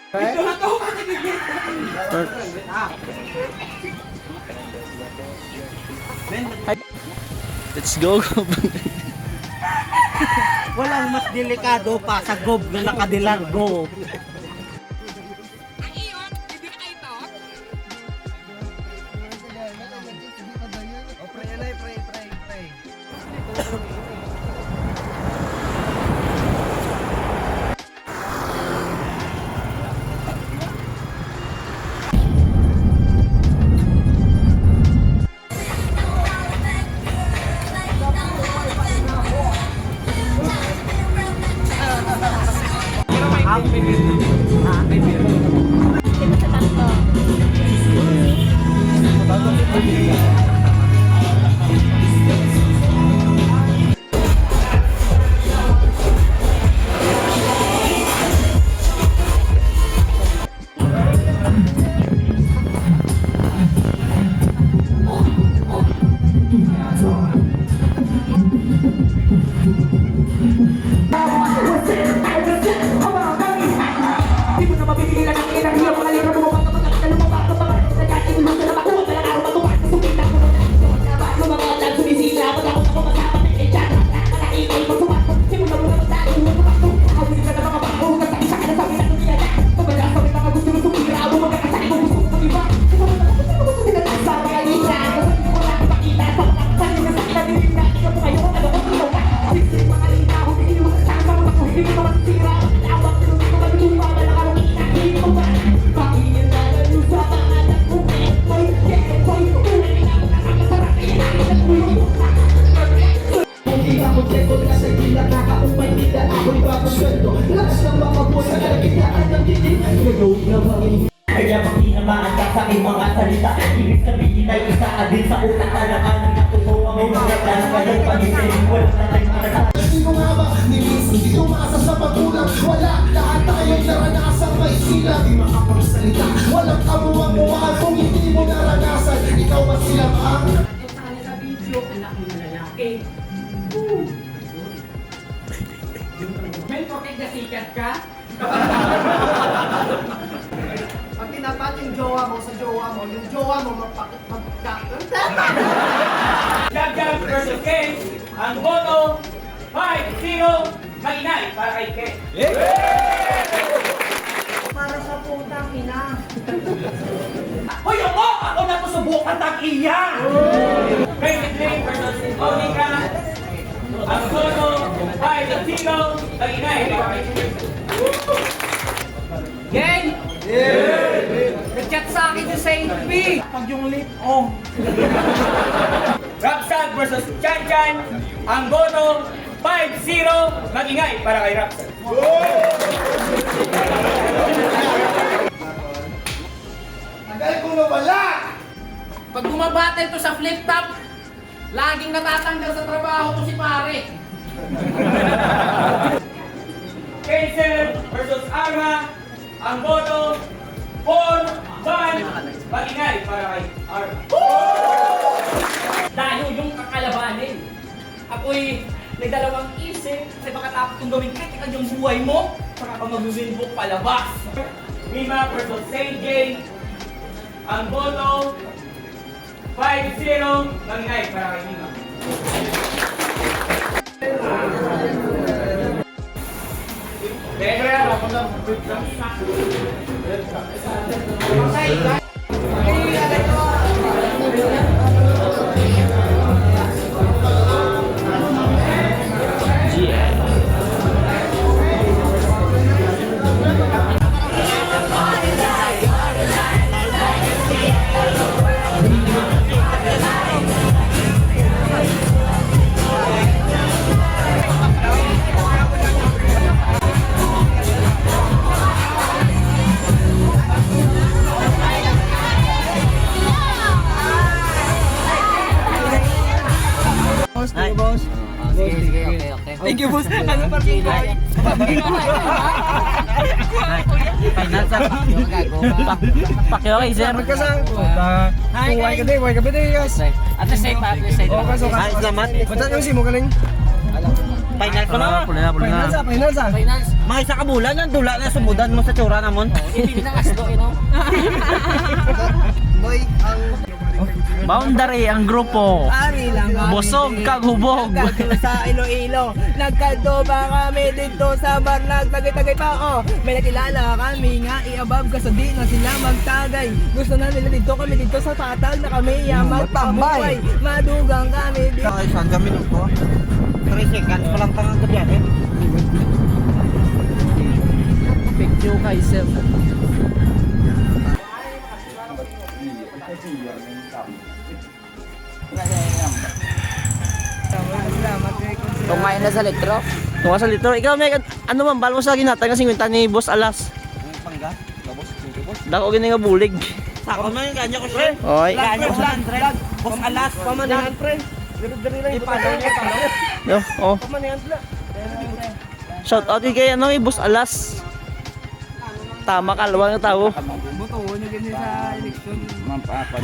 Let's go. Walang mas delikado pa sa gob na nakadilargo. Kaya pag tinamaan ka sa aking mga salita, ibig sabihin ay isa ka din sa utak ka na anong natutuwa mo mga plano kayong pag-isip. Walang natay matatapos. Hindi ko nga ba, hindi umasa sa magulang. Wala, lahat tayong naranasang may sila. Di makapagsalita, walang kamuha-muha kung hindi mo naranasan. Ikaw ba sila ba? Sa kanya sa video, anak mo na lalaki. May protect na sikat ka? Pag tinapat yung jowa mo sa jowa mo, yung jowa mo magkakanta. Jab versus Ken, ang boto 5-0 mag-inay para kay Ken. Para sa putang ina. Hoy, ako na to subukan tag-iya! Crazy versus Monica, ang boto 5-0 mag-inay para kay Ken. Gang! Nag-chat sa akin si Saint B! Pag yung lip, oh. Rapsag versus Chan Chan, ang boto 5-0 mag-ingay para kay Rapsag. Tagal kong nawala! Pag bumabattle to sa flip top, laging natatanggal sa trabaho to si pare. Kaiser versus Arma, ang boto 4-1 mag-ingay para kay Arma. Dayo yung kakalabanin. Ako'y may dalawang isip kasi baka tapos kung gawin critical yung buhay mo, saka ka mag-winbook palabas. Mima versus Saint J, ang boto 5-0 mag-ingay para kay Mima. Thank you, boss. Ano pa rin boy? Pakiokay, sir. Huwag ka din, guys. At the same time, Okay, so salamat. Ba't yung si mo galing? Final ko na. Pula na, pula na. Finals. Mga isa ka bulan, ang dula na sumudan mo sa tsura namon. Ibili ng asdo, you know? Boy, ang Boundary ang grupo. Ari lang kami Busog dito. kag hubog. Nagkadto sa Iloilo. Nagkadto ba kami dito sa Barnag? Tagay-tagay pa oh. May nakilala kami nga i-above kasi di na sila magtagay. Gusto na nila dito kami dito sa patag na kami magpabuhay. Madugang kami dito. Saan kami nito? 3 seconds pa lang tangang gabi eh. Picture kay sir. Kumain na sa litro. Tunga sa litro. Ikaw may ano man bal mo sa ginatag nga 50 ni Boss Alas. Pangga? Gabos, gabos. Dako gini nga bulig. Sako man yung ganyan ko sir. Oy. Ganyan ko sa 100. Boss alas. pamanahan, pre. Dali lang yung pamanahan. Yo, oh. Pamanahan pala. Shout out kay ano Boss Alas. Tama kalawang nga tao. Buto, naging sa eleksyon. Mampapan.